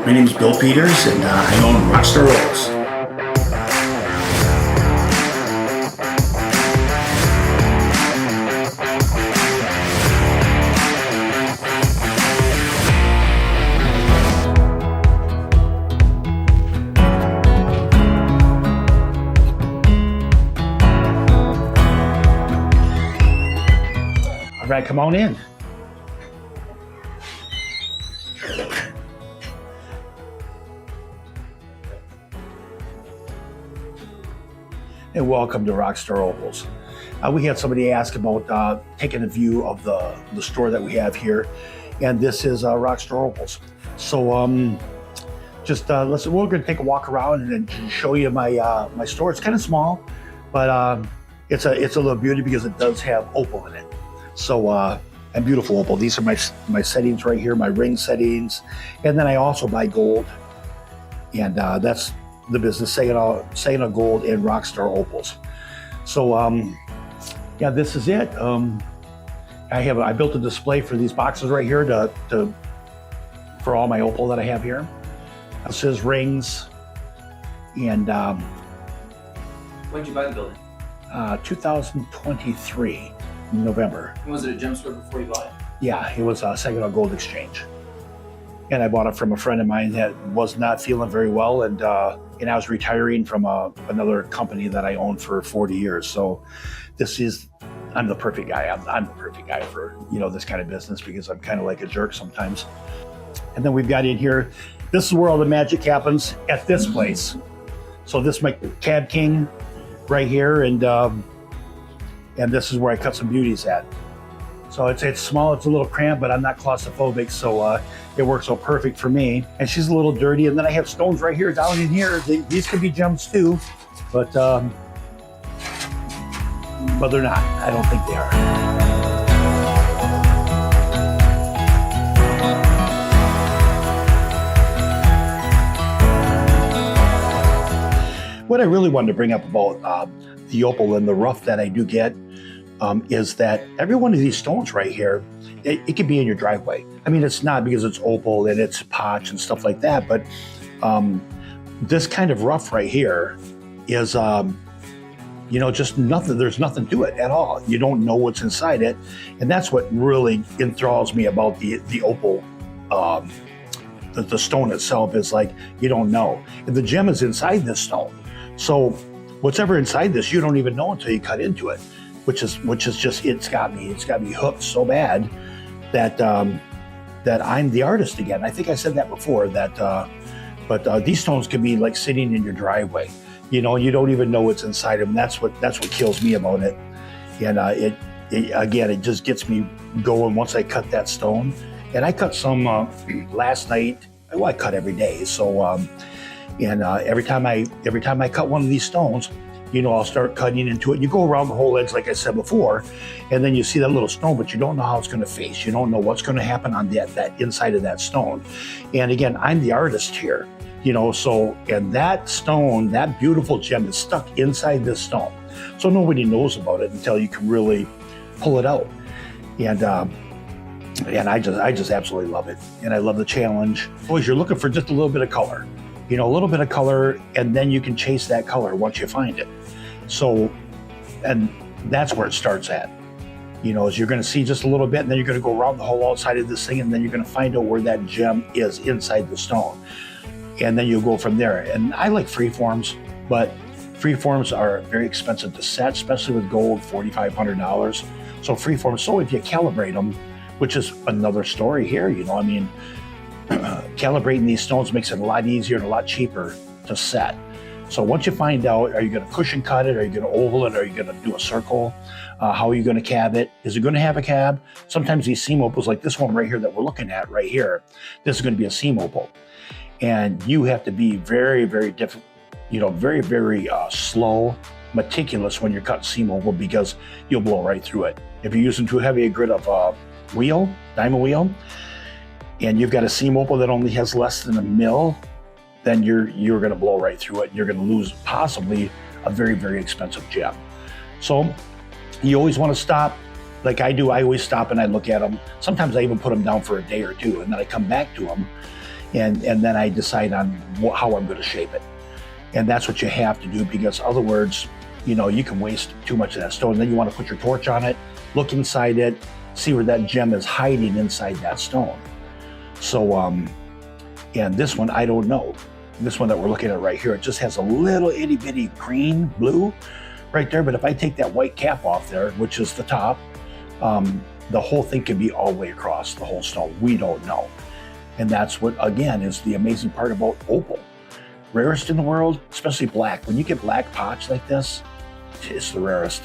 My name is Bill Peters, and I own Rockstar Opals. All right, come on in. And welcome to Rockstar Opals. We had somebody ask about taking a view of the store that we have here, and this is Rockstar Opals. So listen, we're going to take a walk around and show you my my store. It's kind of small, but it's a little beauty because it does have opal in it. So and beautiful opal. These are my settings right here, my ring settings, and then I also buy gold, and that's the business, Saginaw Gold and Rockstar Opals. So yeah, this is it. I built a display for these boxes right here for all my opal that I have here. This is rings, and when did you buy the building? 2023 November. And was it a gem store before you bought it? Yeah, it was a Saginaw Gold Exchange, and I bought it from a friend of mine that was not feeling very well, and I was retiring from another company that I owned for 40 years. So I'm the perfect guy. I'm the perfect guy for this kind of business because I'm kind of like a jerk sometimes. And then we've got in here, this is where all the magic happens at this place. So this is my Cab King right here, and this is where I cut some beauties at. So it's small, it's a little cramped, but I'm not claustrophobic, so it works out perfect for me. And she's a little dirty, and then I have stones right here, down in here. These could be gems too, but they're not. I don't think they are. What I really wanted to bring up about the opal and the rough that I do get is that every one of these stones right here, it could be in your driveway. I mean, it's not because it's opal and it's potch and stuff like that, but this kind of rough right here is, just nothing. There's nothing to it at all. You don't know what's inside it, and that's what really enthralls me about the opal. The stone itself is like, you don't know. And the gem is inside this stone. So what's ever inside this, you don't even know until you cut into it. Which is just, it's got me hooked so bad that that I'm the artist again. I think I said that before, but these stones could be like sitting in your driveway, you don't even know what's inside them. That's what kills me about it. And it just gets me going once I cut that stone. And I cut some last night. Well, I cut every day. So every time I cut one of these stones, I'll start cutting into it. You go around the whole edge, like I said before, and then you see that little stone, but you don't know how it's going to face. You don't know what's going to happen on that inside of that stone. And again, I'm the artist here, and that stone, that beautiful gem is stuck inside this stone. So nobody knows about it until you can really pull it out. And I just absolutely love it. And I love the challenge. Always, you're looking for just a little bit of color. A little bit of color, and then you can chase that color once you find it. So, and that's where it starts at. Is you're going to see just a little bit, and then you're going to go around the whole outside of this thing, and then you're going to find out where that gem is inside the stone. And then you'll go from there. And I like freeforms, but freeforms are very expensive to set, especially with gold, $4,500. So freeforms, so if you calibrate them, which is another story here, calibrating these stones makes it a lot easier and a lot cheaper to set. So once you find out, are you going to cushion cut it? Are you going to oval it? Are you going to do a circle? How are you going to cab it? Is it going to have a cab? Sometimes these seam opals, like this one right here that we're looking at right here, this is going to be a seam opal. And you have to be very, very very, very slow, meticulous when you're cutting seam opal because you'll blow right through it. If you're using too heavy a grit of diamond wheel, and you've got a seam opal that only has less than a mil, then you're going to blow right through it. You're going to lose possibly a very, very expensive gem. So you always want to stop, like I do. I always stop and I look at them. Sometimes I even put them down for a day or two, and then I come back to them and then I decide on how I'm going to shape it. And that's what you have to do, because other words, you can waste too much of that stone. Then you want to put your torch on it, look inside it, see where that gem is hiding inside that stone. So, and this one, I don't know. This one that we're looking at right here, it just has a little itty bitty green, blue right there. But if I take that white cap off there, which is the top, the whole thing could be all the way across the whole stone. We don't know. And that's what, again, is the amazing part about opal. Rarest in the world, especially black. When you get black potch like this, it's the rarest.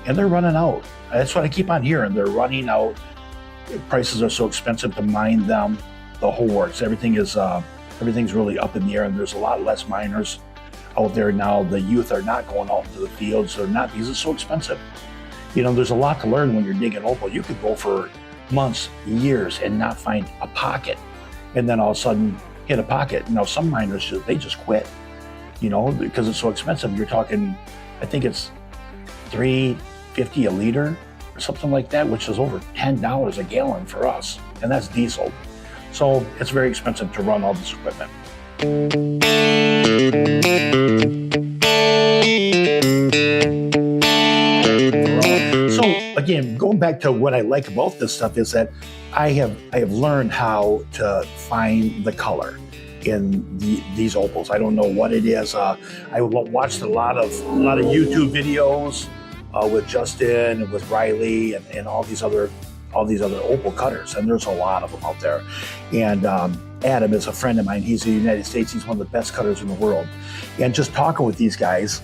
And they're running out. That's what I keep on hearing. They're running out. Prices are so expensive to mine them. The whole works. Everything's really up in the air, and there's a lot less miners out there now. The youth are not going out into the fields. They're not, because it's so expensive. There's a lot to learn when you're digging opal. You could go for months, years, and not find a pocket, and then all of a sudden hit a pocket. Some miners they just quit, because it's so expensive. You're talking, I think it's $3.50 a liter or something like that, which is over $10 a gallon for us, and that's diesel. So it's very expensive to run all this equipment. So again, going back to what I like about this stuff is that I have learned how to find the color in these opals. I don't know what it is. I watched a lot of YouTube videos with Justin and with Riley and all these other opal cutters, and there's a lot of them out there. And Adam is a friend of mine. He's in the United States. He's one of the best cutters in the world. And just talking with these guys,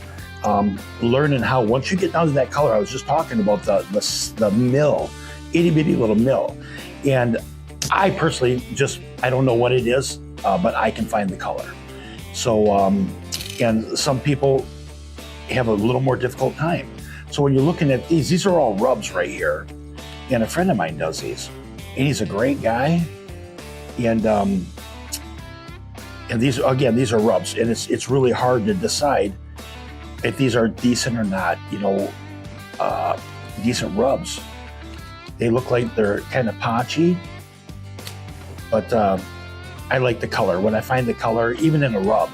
learning how, once you get down to that color, I was just talking about the mill, itty bitty little mill. And I personally I don't know what it is, but I can find the color. So, and some people have a little more difficult time. So when you're looking at these are all rubs right here. And a friend of mine does these, and he's a great guy. And these are rubs, and it's really hard to decide if these are decent or not. Decent rubs. They look like they're kind of potchy, but I like the color. When I find the color, even in a rub,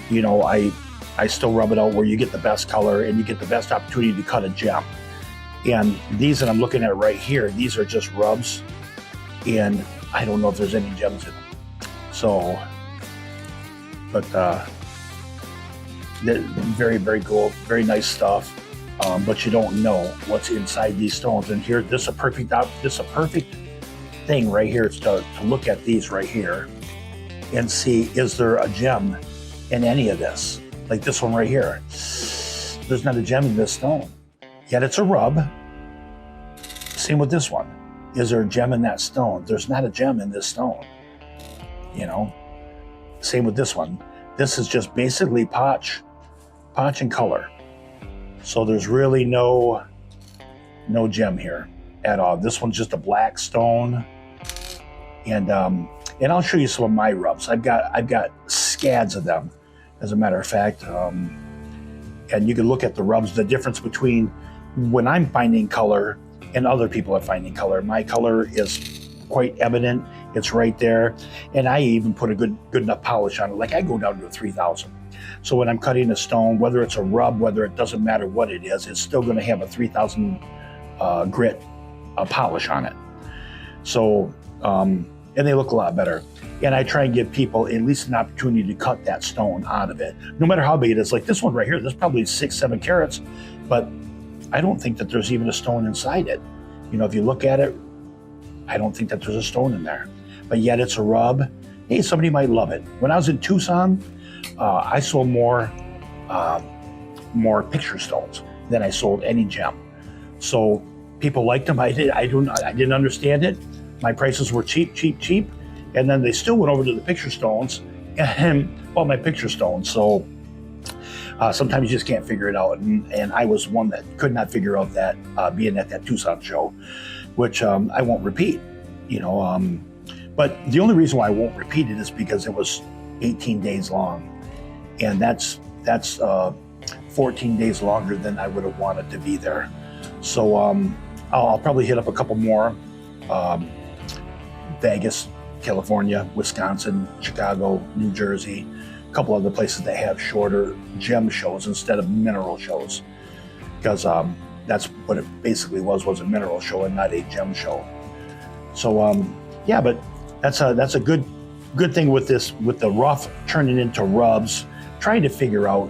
I still rub it out where you get the best color and you get the best opportunity to cut a gem. And these that I'm looking at right here, these are just rubs, and I don't know if there's any gems in them. So, but very, very cool, very nice stuff. But you don't know what's inside these stones. And here, this is a perfect thing right here. Is to look at these right here and see, is there a gem in any of this? Like this one right here. There's not a gem in this stone. Yet it's a rub. Same with this one. Is there a gem in that stone? There's not a gem in this stone. Same with this one. This is just basically potch and color. So there's really no gem here at all. This one's just a black stone. And I'll show you some of my rubs. I've got scads of them, as a matter of fact. And you can look at the rubs, the difference between when I'm finding color and other people are finding color. My color is quite evident. It's right there. And I even put a good enough polish on it. Like I go down to a 3,000. So when I'm cutting a stone, whether it's a rub, whether it doesn't matter what it is, it's still going to have a 3,000 grit polish on it. So, and they look a lot better. And I try and give people at least an opportunity to cut that stone out of it, no matter how big it is. Like this one right here, this probably 6-7 carats, but I don't think that there's even a stone inside it. If you look at it, I don't think that there's a stone in there, but yet it's a rub. Hey, somebody might love it. When I was in Tucson, I sold more picture stones than I sold any gem. So people liked them. I didn't understand it. My prices were cheap. And then they still went over to the picture stones and bought my picture stones. So sometimes you just can't figure it out. And I was one that could not figure out that being at that Tucson show, which I won't repeat, but the only reason why I won't repeat it is because it was 18 days long. And that's 14 days longer than I would have wanted to be there. So I'll probably hit up a couple more. Vegas, California, Wisconsin, Chicago, New Jersey, a couple other places that have shorter gem shows instead of mineral shows, because that's what it basically was a mineral show and not a gem show. So yeah, but that's a good thing with the rough turning into rubs, trying to figure out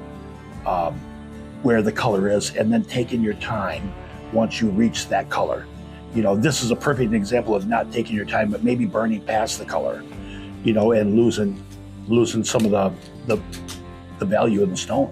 where the color is, and then taking your time once you reach that color. You know, this is a perfect example of not taking your time, but maybe burning past the color, you know, and losing some of the value of the stone.